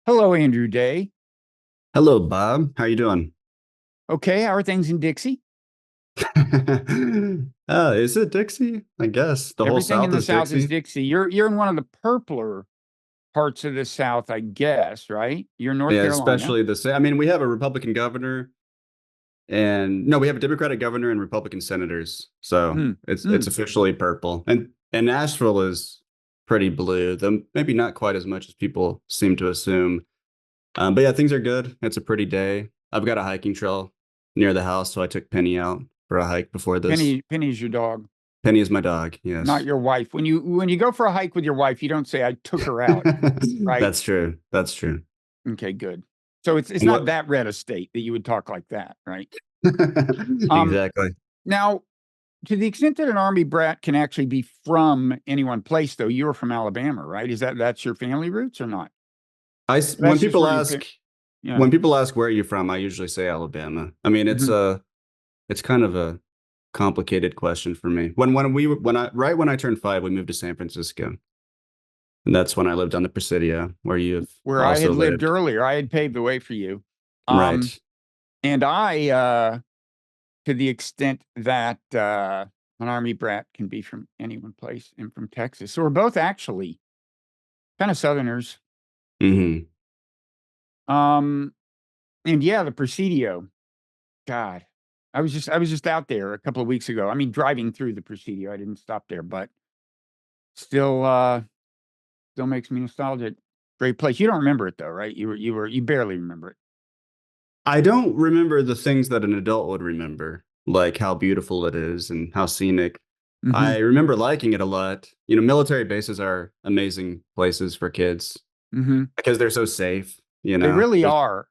Hello, Andrew Day. Hello, Bob. How you doing? Okay, how are things in Dixie? Is it Dixie? I guess the whole Everything in South the is South is Dixie. Dixie. You're in one of the purpler parts of the South, I guess, right? You're in North Yeah, Carolina. especially the same. I mean, we have a Republican governor, and no, we have a Democratic governor and Republican senators. So Hmm. it's Hmm. officially purple, and Nashville is pretty blue. Though maybe not quite as much as people seem to assume. But yeah, things are good. It's a pretty day. I've got a hiking trail near the house, so I took Penny out for a hike before this. Penny's your dog, Penny is my dog. not Yes. your wife. When you go for a hike with your wife, you don't say I took her out, right? That's true. That's true. Okay, good. So it's And not what? that red a state that you would talk like that, right? Um, Exactly. now to the extent that an army brat can actually be from any one place, though, you're from Alabama, right? That's your family roots or not? When That's just people where your ask yeah. where are you from, I usually say Alabama. I mean, Hmm. it's kind of a complicated question for me. When I turned 5, we moved to San Francisco, and that's when I lived on the Presidio, where you have Where I also had lived lived. earlier. I had paved the way for you. Um, Right. and I, to the extent that an army brat can be from any one place and from Texas. So we're both actually kind of Southerners. Hmm. Um, and yeah, the Presidio. God, I was just out there a couple of weeks ago. I mean, driving through the Presidio. I didn't stop there, but still, still makes me nostalgic. Great place. You don't remember it though, right? You barely remember it. I don't remember the things that an adult would remember, like how beautiful it is and how scenic. Hmm. I remember liking it a lot. You know, military bases are amazing places for kids Hmm. because they're so safe, you They know. really are.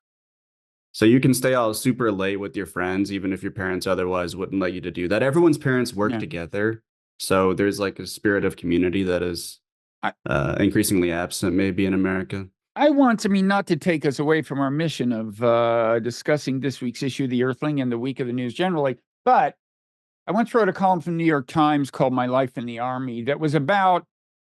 So you can stay out super late with your friends, even if your parents otherwise wouldn't let you to do that. Everyone's parents work Yeah. together. So there's like a spirit of community that is I, increasingly absent maybe in America. I want, I mean, not to take us away from our mission of discussing this week's issue of the Earthling and the week of the news generally, but I once wrote a column from the New York Times called My Life in the Army that was about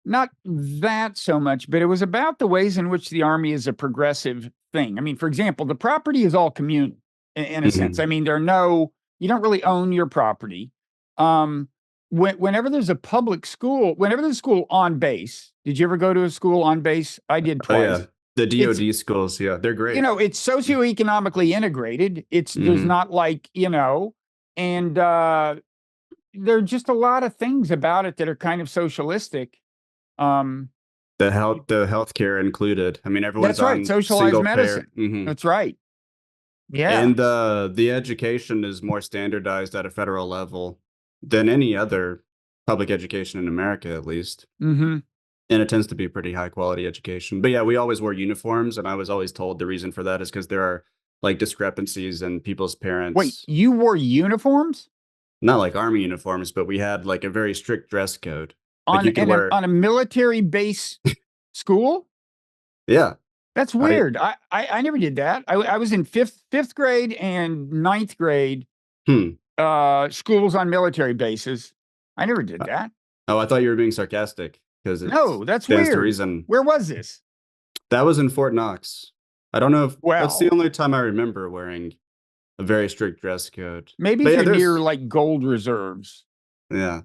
not that so much, but it was about the ways in which the Army is a progressive thing. I mean, for example, the property is all communal in a sense. Hmm. I mean, you don't really own your property. Um, whenever there's a public school, whenever there's a school on base, did you ever go to a school on base? I did Oh yeah. twice. The It's DoD schools, yeah, they're great. it's socioeconomically integrated. There's Hmm. not like, and there are just a lot of things about it that are kind of socialistic. Um, The healthcare included. I mean, everyone's that's right, on socialized single payer. medicine. That's right. Yeah. And the education is more standardized at a federal level than any other public education in America, at least. Hmm. And it tends to be pretty high quality education. But yeah, we always wore uniforms, and I was always told the reason for that is because there are like discrepancies in people's Wait, parents. you wore uniforms Not like army uniforms, but we had like a very strict dress code. Like on you could wear, on a military base school? yeah. That's I weird. I never did that. I was in fifth grade and ninth grade, hmm. schools on military bases. I never did that. Oh, I thought you were being sarcastic because it No, that's stands to weird. reason. Where was this? That was in Fort Knox. I don't know if that's the Well, only time I remember wearing a very strict dress code. maybe But if yeah, you're near there's like gold reserves. yeah.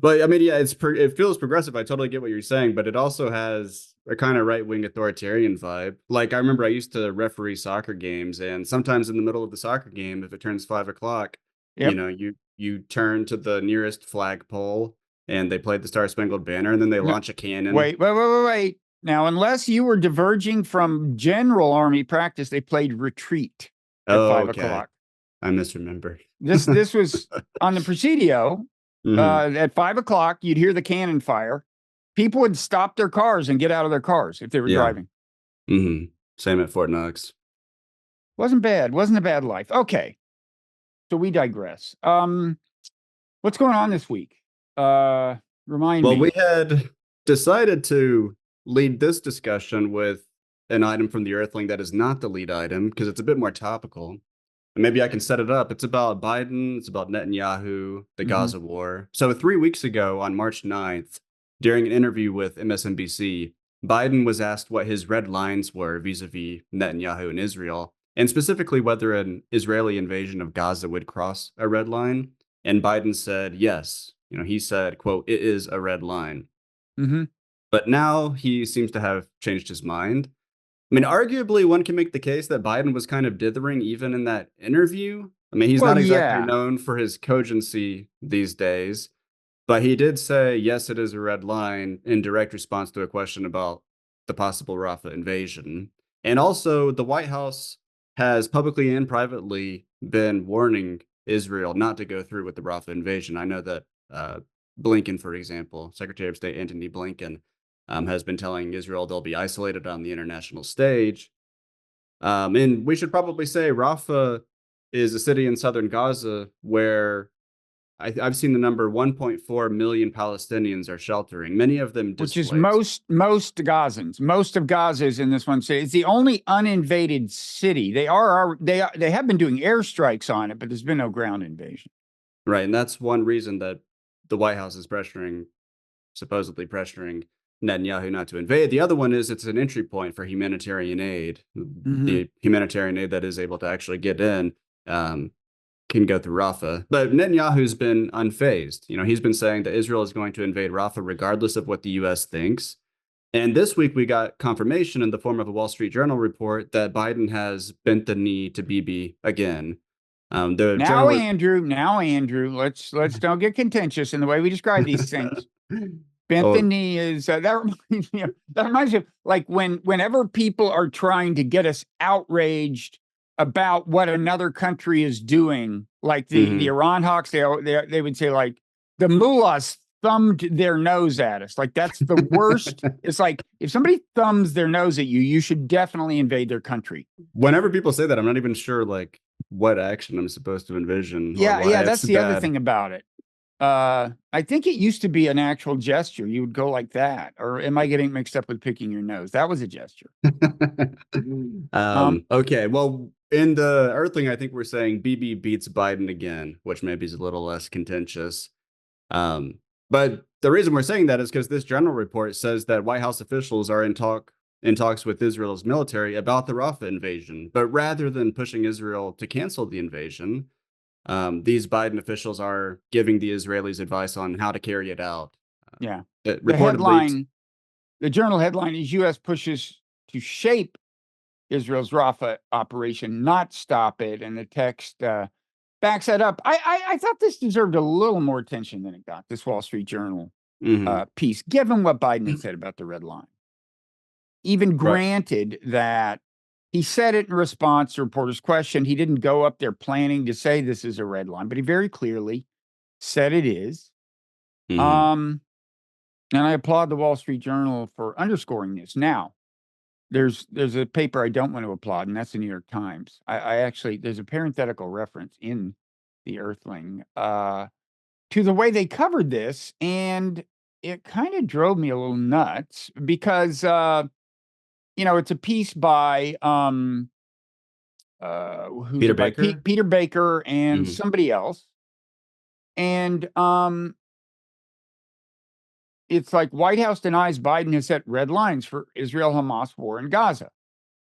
But I mean, yeah, it feels progressive. I totally get what you're saying, but it also has a kind of right-wing authoritarian vibe. Like I remember I used to referee soccer games, and sometimes in the middle of the soccer game, if it turns 5 o'clock, Yep. you turn to the nearest flagpole and they play the Star Spangled Banner, and then they No, launch a cannon. wait. Now, unless you were diverging from general army practice, they played retreat at Oh, five okay. o'clock. I misremembered. This was on the Presidio. Hmm. At 5 o'clock, you'd hear the cannon fire. People would stop their cars and get out of their cars if they were Yeah. driving. Hmm. Same at Fort Knox. Wasn't bad. Wasn't a bad life. Okay, so we digress. What's going on this week? Uh, Remind Well, we me. had decided to lead this discussion with an item from the Earthling that is not the lead item because it's a bit more topical. And maybe I can set it up. It's about Biden, it's about Netanyahu, the Hmm. Gaza war. So 3 weeks ago on March 9th, during an interview with MSNBC, Biden was asked what his red lines were vis-a-vis Netanyahu and Israel, and specifically whether an Israeli invasion of Gaza would cross a red line. And Biden said, yes. He said, quote, "It is a red line." Hmm. But now he seems to have changed his mind. I mean, arguably, one can make the case that Biden was kind of dithering even in that interview. I mean, he's Well, not exactly yeah. known for his cogency these days, but he did say, yes, it is a red line in direct response to a question about the possible Rafah invasion. And also, the White House has publicly and privately been warning Israel not to go through with the Rafah invasion. I know that Blinken, for example, Secretary of State Antony Blinken, has been telling Israel they'll be isolated on the international stage. And we should probably say Rafah is a city in southern Gaza where I've seen the number 1.4 million Palestinians are sheltering, many of them Which is displaced. most Gazans. Most of Gaza is in this one city. It's the only uninvaded city. They have been doing airstrikes on it, but there's been no ground invasion. Right. And that's one reason that the White House is supposedly pressuring Netanyahu not to invade. The other one is it's an entry point for humanitarian aid. Hmm. The humanitarian aid that is able to actually get in can go through Rafah. But Netanyahu's been unfazed. He's been saying that Israel is going to invade Rafah regardless of what the U.S. thinks. And this week we got confirmation in the form of a Wall Street Journal report that Biden has bent the knee to Bibi again. The Now, journal. Andrew, let's don't get contentious in the way we describe these things. Oh, Bethany is that reminds me of like whenever people are trying to get us outraged about what another country is doing, like the mhm. Iran hawks, they would say like the mullahs thumbed their nose at us. Like that's the worst. It's like if somebody thumbs their nose at you, you should definitely invade their country. Whenever people say that, I'm not even sure like what action I'm supposed to envision or Yeah, why yeah, it's that's the other bad. thing about it. I think it used to be an actual gesture. You would go like that, or am I getting mixed up with picking your nose? That was a gesture. Um, Okay, well, in the Earthling, I think we're saying BB beats Biden again, which maybe is a little less contentious. Um, but the reason we're saying that is because this general report says that White House officials are in talks with Israel's military about the Rafah invasion. But rather than pushing Israel to cancel the invasion, these Biden officials are giving the Israelis advice on how to carry it out. yeah. It The reportedly, headline, the journal headline is U.S. pushes to shape Israel's Rafah operation, not stop it. And the text backs that up. I thought this deserved a little more attention than it got, this Wall Street Journal mhm, piece, given what Biden had said about the red line. Even right. granted that he said it in response to reporters' question. He didn't go up there planning to say this is a red line, but he very clearly said it is. Mhm, Um, and I applaud the Wall Street Journal for underscoring this. Now, there's a paper I don't want to applaud, and that's the New York Times. I actually there's a parenthetical reference in the Earthling to the way they covered this, and it kind of drove me a little nuts because it's a piece by who's Peter it by Baker. Peter Baker and Mhm, somebody else, and it's like White House denies Biden has set red lines for Israel Hamas war in Gaza.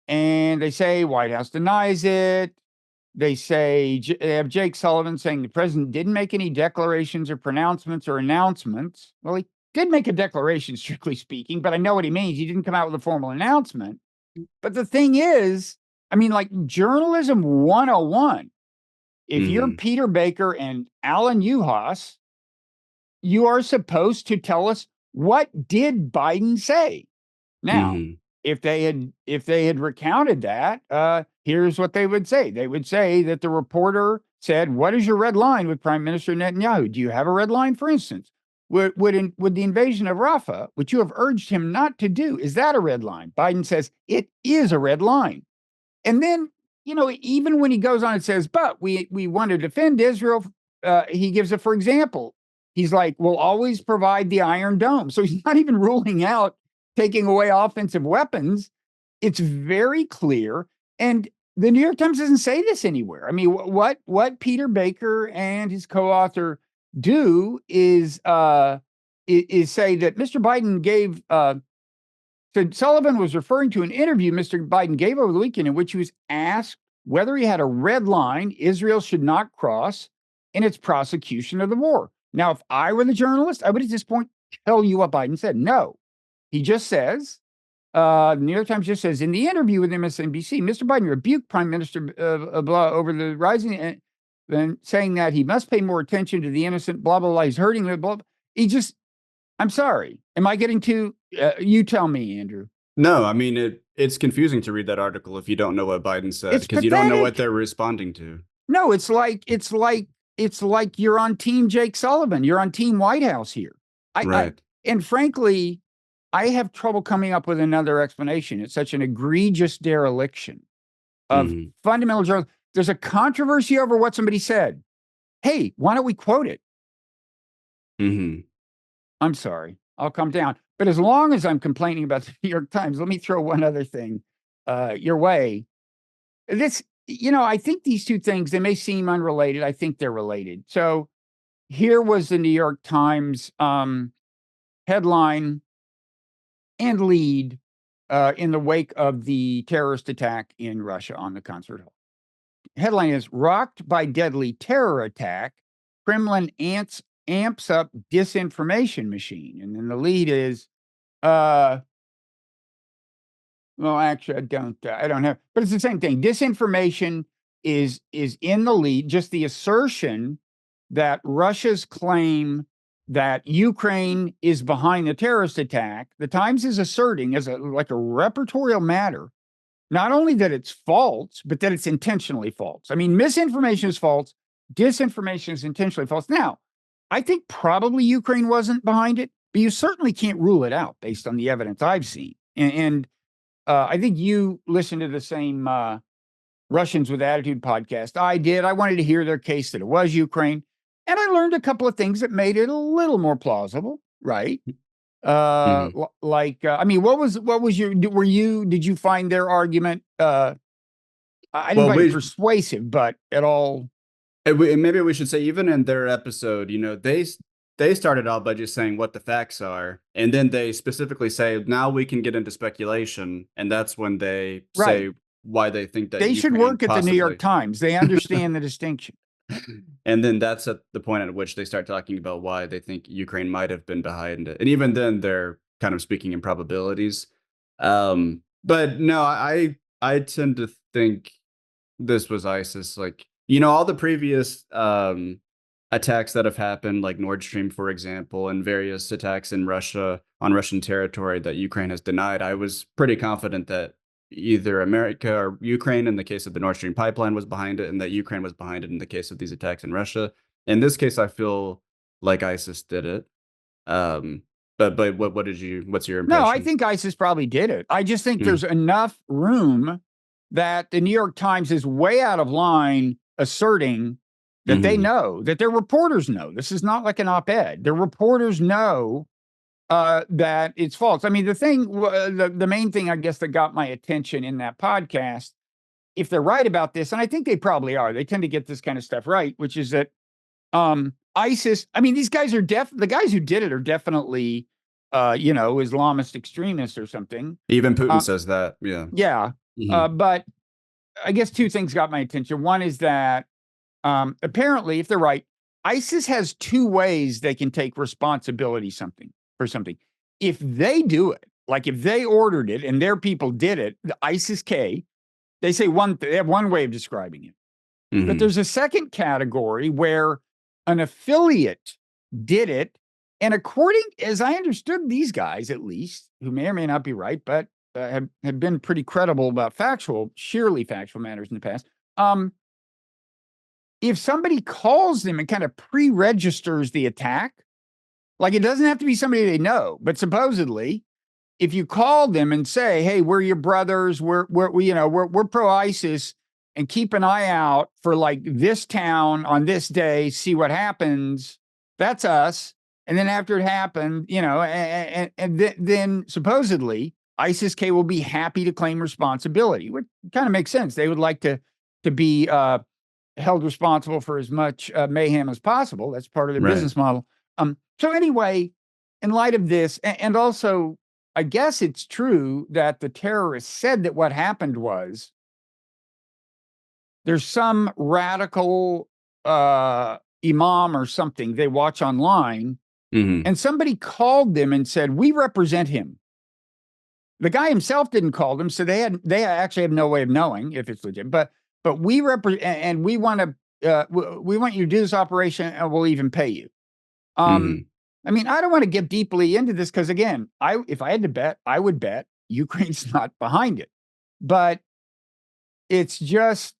And they say White House denies it. They say they have Jake Sullivan saying the president didn't make any declarations or pronouncements or announcements. Well, he did make a declaration, strictly speaking, but I know what he means. He didn't come out with a formal announcement. But the thing is, I mean, like journalism 101. If you're mhm, Peter Baker and Alan Uhas, you are supposed to tell us what did Biden say. Now, mhm, if they had recounted that, here's what they would say. They would say that the reporter said, "What is your red line with Prime Minister Netanyahu? Do you have a red line, for instance? Would the invasion of Rafah, which you have urged him not to do, is that a red line?" Biden says it is a red line, and then even when he goes on and says, "But we want to defend Israel," he gives it for example. He's like, "We'll always provide the Iron Dome," so he's not even ruling out taking away offensive weapons. It's very clear, and the New York Times doesn't say this anywhere. I mean, what Peter Baker and his co-author do is say that Mr. Biden gave So Sullivan was referring to an interview Mr. Biden gave over the weekend in which he was asked whether he had a red line Israel should not cross in its prosecution of the war. Now, if I were the journalist, I would at this point tell you what Biden said. No, he just says, the New York Times just says, in the interview with MSNBC, Mr. Biden rebuked Prime Minister blah over the rising, then saying that he must pay more attention to the innocent, blah, blah, blah. He's hurting the blah. He just, I'm sorry. Am I getting too, you tell me, Andrew. No, I mean, it's confusing to read that article if you don't know what Biden said, It's because you don't know what pathetic. they're responding to. No, it's like you're on Team Jake Sullivan. You're on Team White House here. Right. And frankly, I have trouble coming up with another explanation. It's such an egregious dereliction of fundamental journalism. There's a controversy over what somebody said. Hey, why don't we quote it? I'm sorry. I'll come down. But as long as I'm complaining about the New York Times, let me throw one other thing your way. This, I think these two things, they may seem unrelated. I think they're related. So here was the New York Times headline and lead in the wake of the terrorist attack in Russia on the concert hall. Headline is, rocked by deadly terror attack, Kremlin amps up disinformation machine. And then the lead is, well, actually, I don't have, but it's the same thing. Disinformation is in the lead, just the assertion that Russia's claim that Ukraine is behind the terrorist attack. The Times is asserting as like a repertorial matter, not only that it's false, but that it's intentionally false. I mean, misinformation is false. Disinformation is intentionally false. Now, I think probably Ukraine wasn't behind it, but you certainly can't rule it out based on the evidence I've seen. And I think you listened to the same Russians with Attitude podcast I did. I wanted to hear their case that it was Ukraine. And I learned a couple of things that made it a little more plausible, right? Like, I mean, did you find their argument? I didn't find it persuasive, but at all. Maybe we should say, even in their episode, they started out by just saying what the facts are, and then they specifically say, now we can get into speculation, and that's when they say why they think that they should work at the New York Times. They understand the distinction. And then that's at the point at which they start talking about why they think Ukraine might have been behind it. And even then, they're kind of speaking in probabilities. But no, I tend to think this was ISIS. Like, all the previous attacks that have happened, like Nord Stream, for example, and various attacks in Russia on Russian territory that Ukraine has denied, I was pretty confident that either America or Ukraine, in the case of the Nord Stream pipeline, was behind it, and that Ukraine was behind it in the case of these attacks in Russia. In this case, I feel like ISIS did it. But what's your impression? No, I think ISIS probably did it. I just think there's enough room that the New York Times is way out of line asserting that they know, that their reporters know. This is not like an op-ed. Their reporters know that it's false. I mean, the main thing, I guess, that got my attention in that podcast, if they're right about this, and I think they probably are, they tend to get this kind of stuff right, which is that ISIS, I mean, these guys are the guys who did it are definitely, Islamist extremists or something. Even Putin says that. Yeah. Yeah. But I guess two things got my attention. One is that apparently, if they're right, ISIS has two ways they can take responsibility for something. If they do it, like if they ordered it and their people did it, the ISIS-K, they say they have one way of describing it. But there's a second category where an affiliate did it. And according, as I understood these guys, at least, who may or may not be right, but have been pretty credible about sheerly factual matters in the past. If somebody calls them and kind of pre-registers the attack, like it doesn't have to be somebody they know, but supposedly, if you call them and say, "Hey, we're your brothers, we're pro-ISIS, and keep an eye out for like this town on this day, see what happens," that's us. And then after it happened, then supposedly ISIS-K will be happy to claim responsibility, which kind of makes sense. They would like to be held responsible for as much mayhem as possible. That's part of their business model. So anyway, in light of this, and also I guess it's true that the terrorists said that what happened was there's some radical imam or something they watch online, and somebody called them and said, "We represent him." The guy himself didn't call them, so they actually have no way of knowing if it's legit. But we represent, and we want you to do this operation, and we'll even pay you. I mean, I don't want to get deeply into this because, again, if I had to bet, I would bet Ukraine's not behind it. But it's just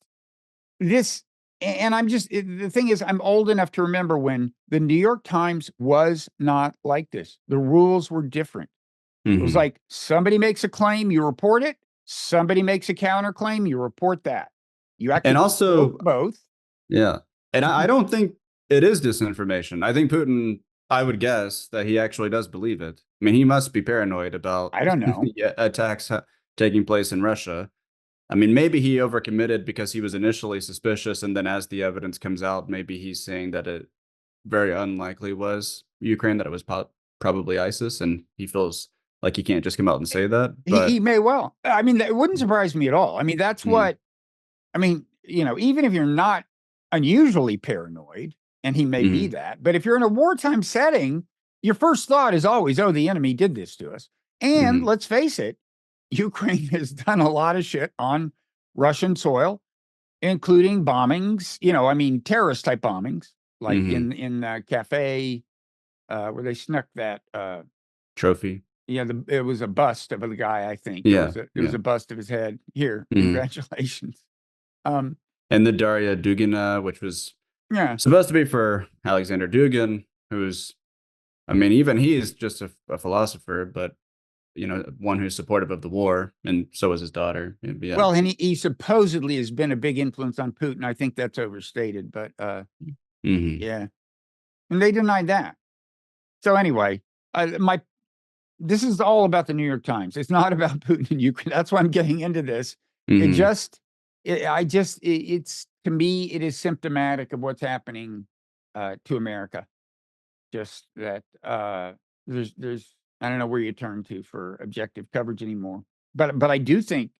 this, and the thing is, I'm old enough to remember when the New York Times was not like this. The rules were different. It was like somebody makes a claim, you report it. Somebody makes a counterclaim, you report that. You actually and also both. Yeah. And I don't think it is disinformation. I think Putin, I would guess that he actually does believe it. I mean, he must be paranoid about I don't know. attacks taking place in Russia. I mean, maybe he overcommitted because he was initially suspicious. And then as the evidence comes out, maybe he's saying that it very unlikely was Ukraine, that it was probably ISIS. And he feels like he can't just come out and say that. But he may well. I mean, it wouldn't surprise me at all. I mean, that's what, I mean, even if you're not unusually paranoid, and he may be that, but if you're in a wartime setting, your first thought is always, oh, the enemy did this to us. And let's face it, Ukraine has done a lot of shit on Russian soil, including bombings, I mean, terrorist type bombings, like in Cafe, where they snuck that trophy. Yeah, it was a bust of a guy, I think. Yeah, it was a bust of his head. Here, congratulations. And the Daria Dugina, which was Yeah, supposed to be for Alexander Dugin, who's, I mean, even he is just a philosopher, but one who's supportive of the war, and so is his daughter. Yeah. Well, and he supposedly has been a big influence on Putin. I think that's overstated, but yeah, and they denied that. So anyway, this is all about the New York Times. It's not about Putin and Ukraine. That's why I'm getting into this. It's to me, it is symptomatic of what's happening to America. Just that there's I don't know where you turn to for objective coverage anymore. But I do think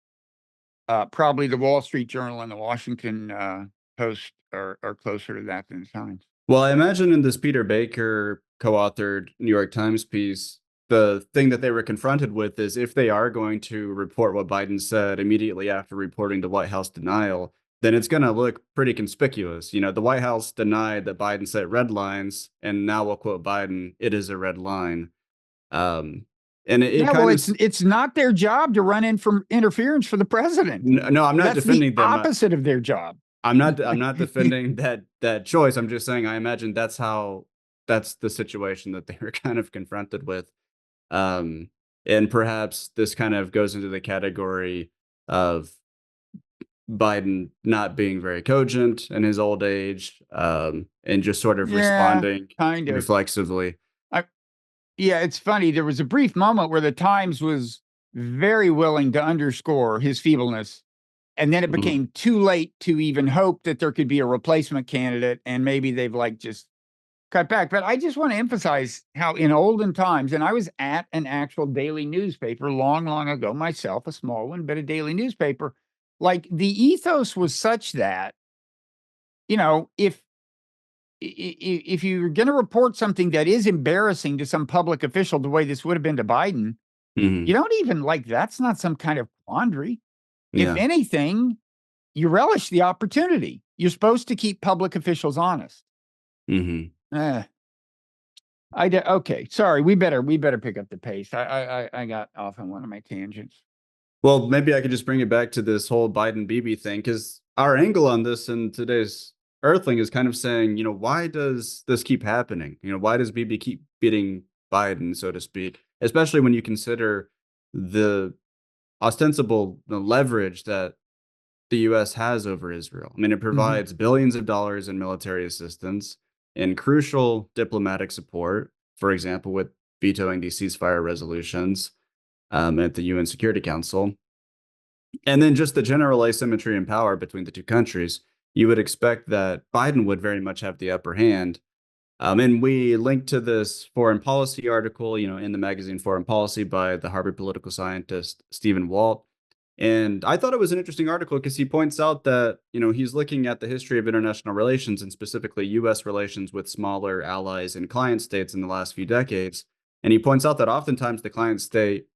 probably the Wall Street Journal and the Washington Post are closer to that than the Times. Well, I imagine in this Peter Baker co-authored New York Times piece, the thing that they were confronted with is if they are going to report what Biden said immediately after reporting the White House denial, then it's going to look pretty conspicuous. The White House denied that Biden set red lines, and now we'll quote Biden, "It is a red line." And it's not their job to run in from interference for the president. No, I'm not defending them. Opposite of their job. I'm not defending that choice. I'm just saying I imagine that's the situation that they were kind of confronted with. And perhaps this kind of goes into the category of Biden not being very cogent in his old age, and just sort of responding kind of reflexively. Yeah, it's funny. There was a brief moment where the Times was very willing to underscore his feebleness, and then it became too late to even hope that there could be a replacement candidate, and maybe they've just cut back. But I just want to emphasize how in olden times, and I was at an actual daily newspaper long, long ago myself, a small one, but a daily newspaper, the ethos was such that, if you're going to report something that is embarrassing to some public official, the way this would have been to Biden, you don't even that's not some kind of quandary. Yeah. If anything, you relish the opportunity. You're supposed to keep public officials honest. Okay. Sorry. We better pick up the pace. I got off on one of my tangents. Well, maybe I could just bring it back to this whole Biden Bibi thing, because our angle on this in today's Earthling is kind of saying, why does this keep happening? Why does Bibi keep beating Biden, so to speak, especially when you consider the ostensible leverage that the U.S. has over Israel. I mean, it provides billions of dollars in military assistance and crucial diplomatic support, for example, with vetoing these ceasefire resolutions at the UN Security Council. And then just the general asymmetry in power between the two countries. You would expect that Biden would very much have the upper hand And we linked to this foreign policy article, in the magazine Foreign Policy by the Harvard political scientist Stephen Walt. And I thought it was an interesting article because he points out that, he's looking at the history of international relations and specifically US relations with smaller allies and client states in the last few decades. And he points out that oftentimes the client state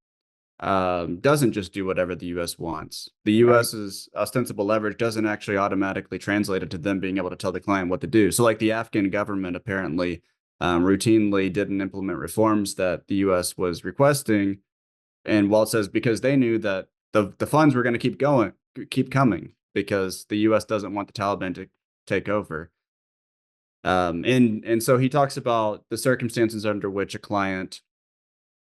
doesn't just do whatever the U.S. wants. The Right. U.S.'s ostensible leverage doesn't actually automatically translate it to them being able to tell the client what to do. So, like the Afghan government apparently routinely didn't implement reforms that the U.S. was requesting, and Walt says because they knew that the funds were going to keep coming because the U.S. doesn't want the Taliban to take over. And so he talks about the circumstances under which a client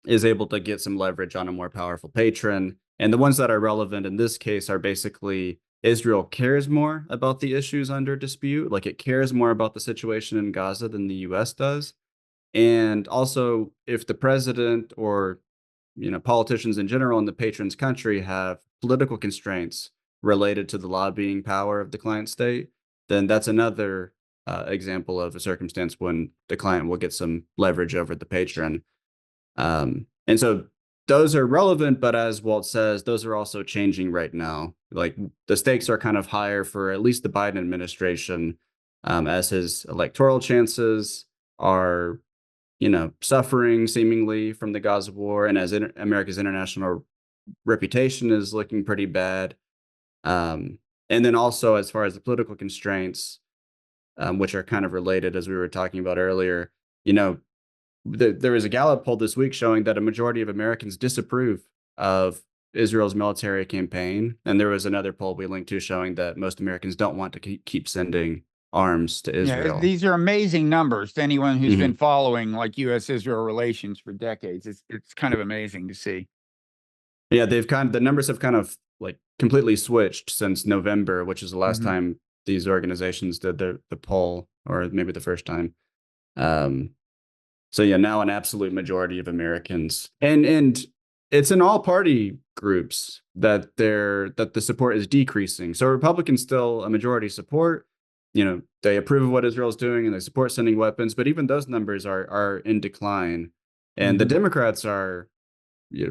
is able to get some leverage on a more powerful patron. And the ones that are relevant in this case are basically Israel cares more about the issues under dispute, like it cares more about the situation in Gaza than the US does. And also if the president or politicians in general in the patron's country have political constraints related to the lobbying power of the client state, then that's another example of a circumstance when the client will get some leverage over the patron. And so those are relevant, but as Walt says, those are also changing right now. Like the stakes are kind of higher for at least the Biden administration, as his electoral chances are, suffering seemingly from the Gaza war, and as America's international reputation is looking pretty bad. And then also as far as the political constraints, which are kind of related, as we were talking about earlier, there was a Gallup poll this week showing that a majority of Americans disapprove of Israel's military campaign. And there was another poll we linked to showing that most Americans don't want to keep sending arms to Yeah, Israel. these are amazing numbers to anyone who's Mhm. been following like U.S.-Israel relations for decades. It's kind of amazing to see. Yeah, the numbers have kind of like completely switched since November, which is the last Mhm. time these organizations did the poll, or maybe the first time. Um, So yeah, now an absolute majority of Americans, and it's in all party groups that the support is decreasing. So Republicans still a majority support. They approve of what Israel's doing and they support sending weapons, but even those numbers are in decline. And the Mhm. Democrats are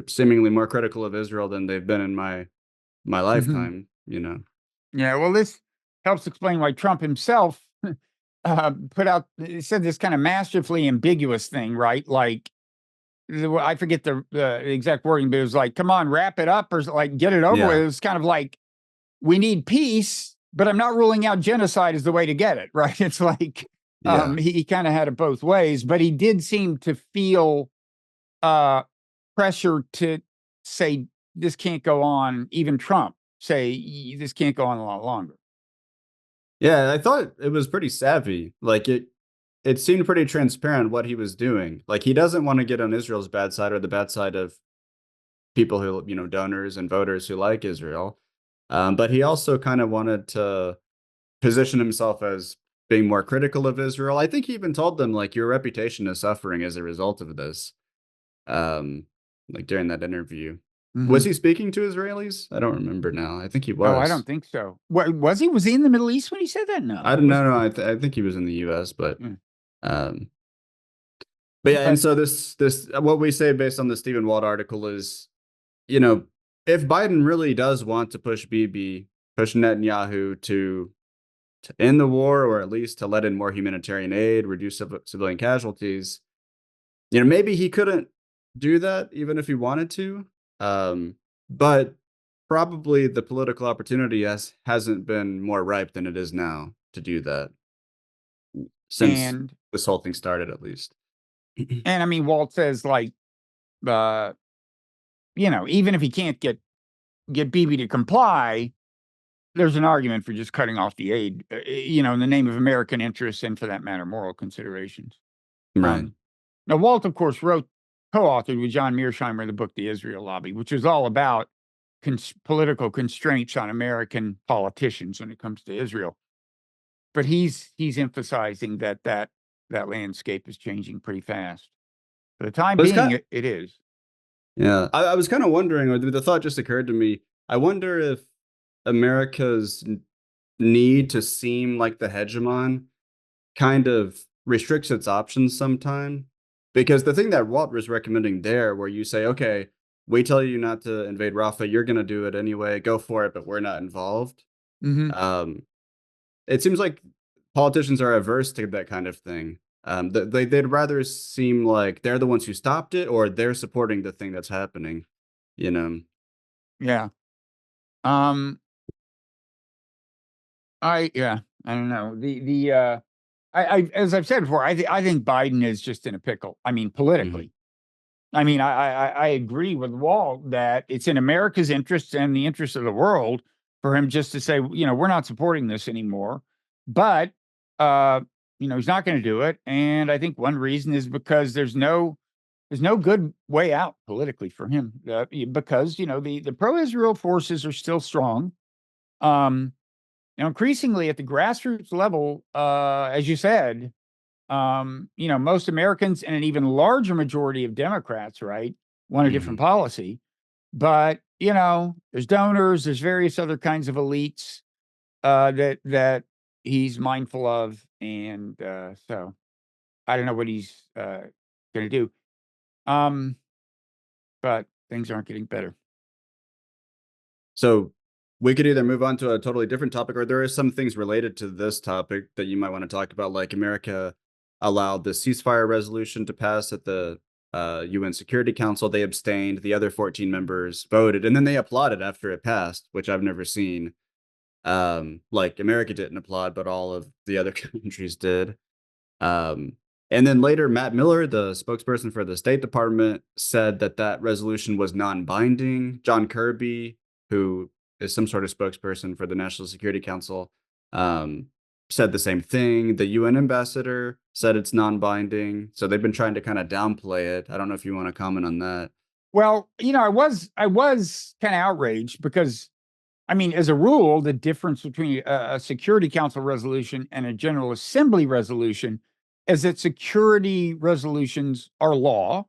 seemingly more critical of Israel than they've been in my Mhm. lifetime. Yeah, well, this helps explain why Trump himself put out he said this kind of masterfully ambiguous thing, right? Like I forget the exact wording, but it was like, "Come on, wrap it up," or like, "Get it over with." Yeah, It was kind of like, "We need peace, but I'm not ruling out genocide as the way to get it." Right? It's like yeah. he kind of had it both ways, but he did seem to feel uh, pressure to say this can't go on. Even Trump say this can't go on a lot longer. Yeah, I thought it was pretty savvy. Like it seemed pretty transparent what he was doing. Like he doesn't want to get on Israel's bad side or the bad side of people who, donors and voters who like Israel. But he also kind of wanted to position himself as being more critical of Israel. I think he even told them like your reputation is suffering as a result of this. Um, like during that interview. Was Mhm. he speaking to Israelis? I don't remember now. I think he Oh, I was. don't think so. What was he? Was he in the Middle East when he said that? No, I don't was know. No, I think he was in the U.S., mm. um, but yeah, and But so this what we say based on the Stephen Wald article is, you know, if Biden really does want to push Bibi, push Netanyahu to end the war or at least to let in more humanitarian aid, reduce civilian casualties, maybe he couldn't do that even if he wanted to. But probably the political opportunity hasn't been more ripe than it is now to do that since and this whole thing started, at least. I mean, Walt says like, uh, even if he can't get Bibi to comply, there's an argument for just cutting off the aid, in the name of American interests and, for that matter, moral considerations. Right. Um, Now, Walt, of course, co-authored with John Mearsheimer the book "The Israel Lobby," which is all about political constraints on American politicians when it comes to Israel. But he's emphasizing that landscape is changing pretty fast. For the time But it's being, kind it is. Yeah, I was kind of wondering, or the thought just occurred to me. I wonder if America's need to seem like the hegemon kind of restricts its options sometime. Because the thing that Walt was recommending there, where you say, okay, we tell you not to invade Rafah, you're going to do it anyway, go for it, but we're not involved. Hmm. Um, it seems like politicians are averse to that kind of thing. They'd rather seem like they're the ones who stopped it or they're supporting the thing that's happening, you know? Yeah. Um, yeah, I don't know. As I've said before, I think Biden is just in a pickle. I mean, Mhm. politically. I mean, I agree with Walt that it's in America's interest and the interest of the world for him just to say, we're not supporting this anymore. But uh, he's not going to do it. And I think one reason is because there's no good way out politically for him, because the pro-Israel forces are still strong. Um, increasingly at the grassroots level, as you said, most Americans and an even larger majority of Democrats, right, want a different Mhm. policy. But there's donors, there's various other kinds of elites that he's mindful of, and so I don't know what he's going to do. Um, but things aren't getting better. So we could either move on to a totally different topic, or there are some things related to this topic that you might want to talk about. Like America allowed the ceasefire resolution to pass at the UN Security Council. They abstained. The other 14 members voted, and then they applauded after it passed, which I've never seen. Like America didn't applaud, but all of the other countries did. Um, and then later, Matt Miller, the spokesperson for the State Department, said that that resolution was non-binding. John Kirby, who is some sort of spokesperson for the National Security Council, um, said the same thing. The UN ambassador said it's non-binding. So they've been trying to kind of downplay it. I don't know if you want to comment on that. Well, I was kind of outraged because I mean, as a rule, the difference between a Security Council resolution and a General Assembly resolution is that security resolutions are law,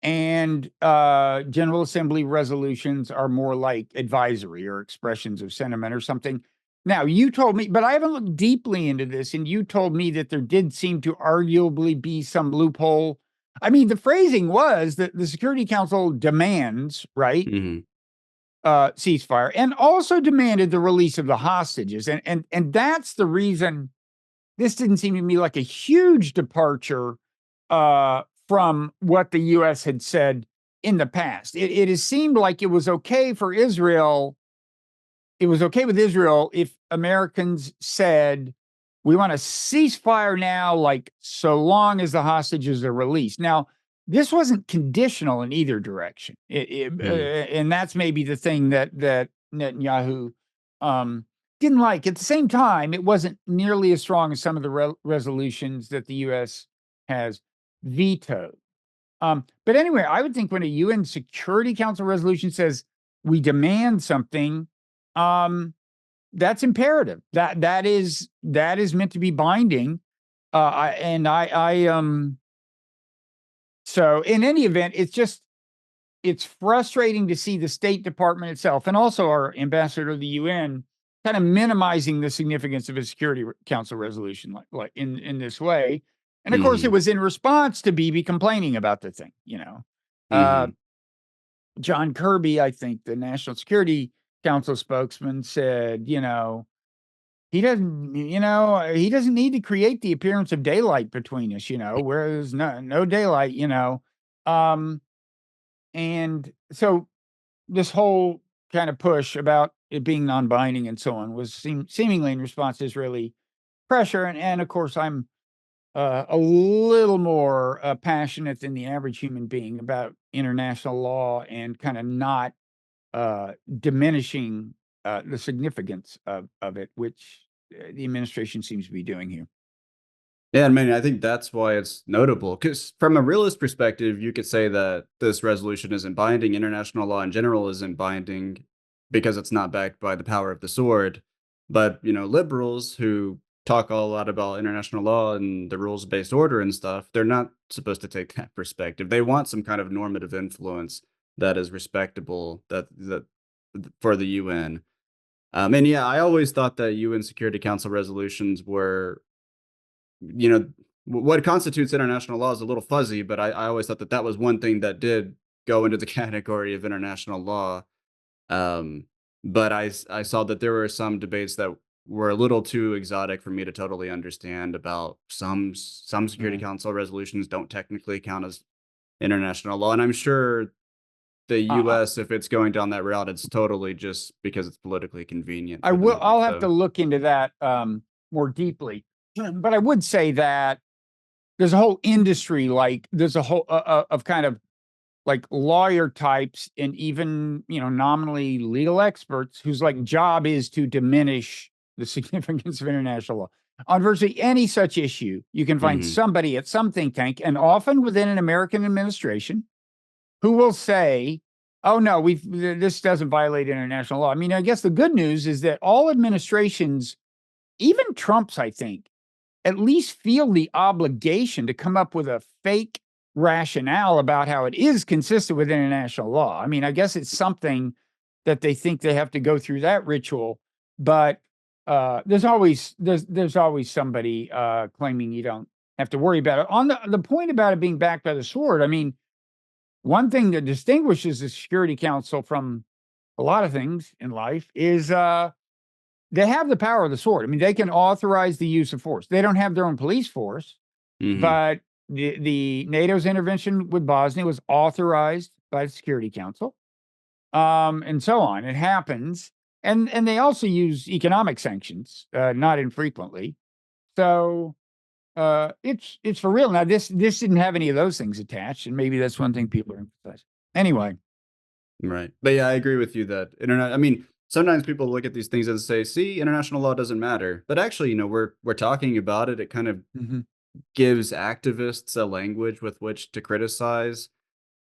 and General Assembly resolutions are more like advisory or expressions of sentiment or something. Now, you told me, but I haven't looked deeply into this, and you told me that there did seem to arguably be some loophole. I mean, the phrasing was that the Security Council demands, right? Hmm. Ceasefire, and also demanded the release of the hostages. And that's the reason this didn't seem to me like a huge departure from what the U.S. had said in the past. It has seemed like it was okay for Israel. It was okay with Israel if Americans said, we want a ceasefire now, like so long as the hostages are released. Now, this wasn't conditional in either direction. And that's maybe the thing that Netanyahu um, didn't like. At the same time, it wasn't nearly as strong as some of the resolutions that the U.S. has vetoed. But anyway, I would think when a UN Security Council resolution says we demand something, um, that's imperative. That is meant to be binding. So in any event, it's frustrating to see the State Department itself and also our ambassador to the UN kind of minimizing the significance of a Security Council resolution like in this way. And of course, it Hmm. was in response to Bibi complaining about the thing. Uh, Hmm. John Kirby, I think the National Security Council spokesman, said, he doesn't need to create the appearance of daylight between us, where there's no daylight, Um, and so this whole kind of push about it being non-binding and so on was seemingly in response to Israeli pressure. And of course, I'm a little more passionate than the average human being about international law and kind of not diminishing the significance of it, which the administration seems to be doing here. Yeah, I mean, I think that's why it's notable. Because from a realist perspective, you could say that this resolution isn't binding. International law in general isn't binding because it's not backed by the power of the sword. But, liberals who talk a lot about international law and the rules based order and stuff, they're not supposed to take that perspective. They want some kind of normative influence that is respectable that for the UN. And yeah, I always thought that UN Security Council resolutions were you know what constitutes international law is a little fuzzy, but I always thought that that was one thing that did go into the category of international law. Um, but I saw that there were some debates that were a little too exotic for me to totally understand about some Security Yeah. Council resolutions don't technically count as international law. And I'm sure the Uh, US, if it's going down that route, it's totally just because it's politically convenient for them to do I'll have to so. look into that more deeply. But I would say that there's a whole industry, like there's a whole of kind of like lawyer types and even, nominally legal experts whose like job is to diminish the significance of international law. On virtually any such issue, you can find Mhm. somebody at some think tank, and often within an American administration, who will say, "Oh no, this doesn't violate international law." I mean, I guess the good news is that all administrations, even Trump's, I think, at least feel the obligation to come up with a fake rationale about how it is consistent with international law. I mean, I guess it's something that they think they have to go through that ritual, but there's always somebody claiming you don't have to worry about it. On the point about it being backed by the sword, I mean, one thing that distinguishes the Security Council from a lot of things in life is they have the power of the sword. I mean, they can authorize the use of force. They don't have their own police force, Mhm. but the NATO's intervention with Bosnia was authorized by the Security Council, and so on. It happens, and they also use economic sanctions, not infrequently. So it's for real. Now this didn't have any of those things attached, and maybe that's one thing people are emphasizing. Anyway, Right. But yeah, I agree with you that internet. I mean, sometimes people look at these things and say, "See, international law doesn't matter." But actually, we're talking about it. It kind of mhm, gives activists a language with which to criticize.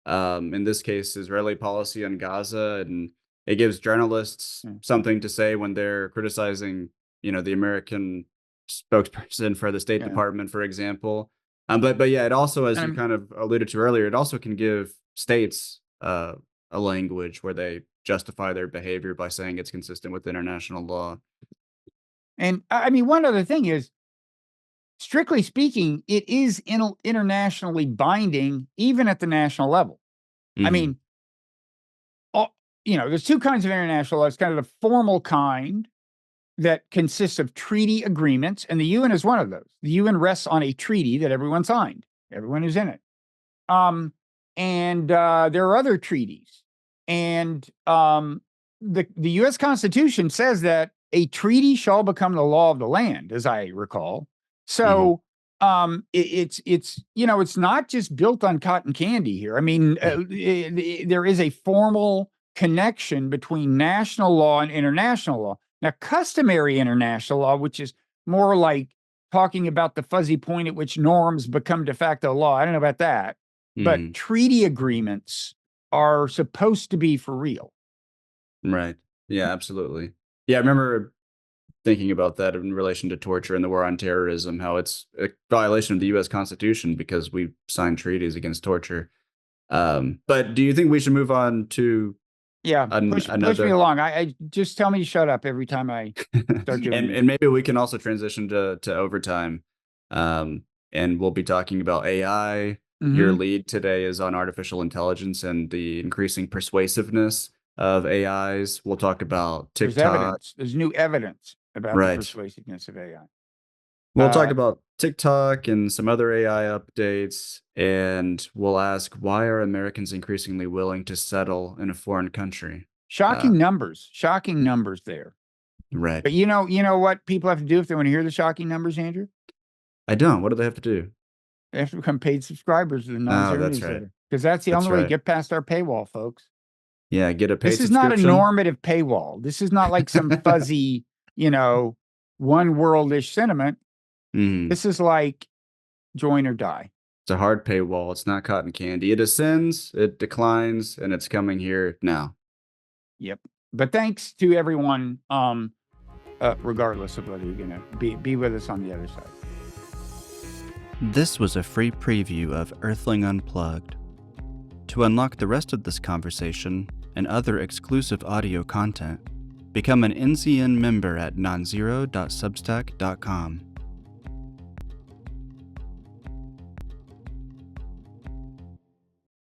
In this case, Israeli policy on Gaza, and it gives journalists yeah, something to say when they're criticizing, the American spokesperson for the State yeah. Department, for example. But yeah, it also, as And you kind of alluded to earlier, it also can give states a language where they justify their behavior by saying it's consistent with international law. I mean, one other thing is, strictly speaking, it is internationally binding, even at the national level. I Hmm. mean, there's two kinds of international law. It's kind of the formal kind that consists of treaty agreements, and the UN is one of those. The UN rests on a treaty that everyone signed, everyone who's in it. Um, and there are other treaties, and the U.S. Constitution says that a treaty shall become the law of the land, as I recall. Hmm. So it's not just built on cotton candy here. I mean, there is a formal connection between national law and international law. Now, customary international law, which is more like talking about the fuzzy point at which norms become de facto law. I don't know about that, but Hmm. treaty agreements are supposed to be for real. Right. Yeah, absolutely. Yeah, I remember thinking about that in relation to torture and the war on terrorism, how it's a violation of the U.S. Constitution because we signed treaties against torture. But do you think we should move on to Yeah, push me another? along. I just tell me to shut up every time I start doing this. And maybe we can also transition to overtime. Um, and we'll be talking about AI. Your Hmm. lead today is on artificial intelligence and the increasing persuasiveness of AIs. We'll talk about There's TikTok. evidence. There's new evidence about the Right. persuasiveness of AI. We'll talk Uh, about TikTok and some other AI updates, and we'll ask, why are Americans increasingly willing to settle in a foreign country? Uh, shocking numbers there. right. But you know what people have to do if they want to hear the shocking numbers, Andrew? I don't. What do they have to do? They have to become paid subscribers to the Oh, Nonzero that's right. Newsletter, because that's the That's only way to right. get past our paywall, folks. Yeah, get a This paid is not a subscription. normative paywall. This is not like some fuzzy, you know, one worldish sentiment. Mhm. This is like join or die. It's a hard paywall. It's not cotton candy. It ascends, it declines, and it's coming here now. Yep. But thanks to everyone, regardless of whether you're gonna be with us on the other side. This was a free preview of Earthling Unplugged. To unlock the rest of this conversation and other exclusive audio content, become an NZN member at nonzero.substack.com.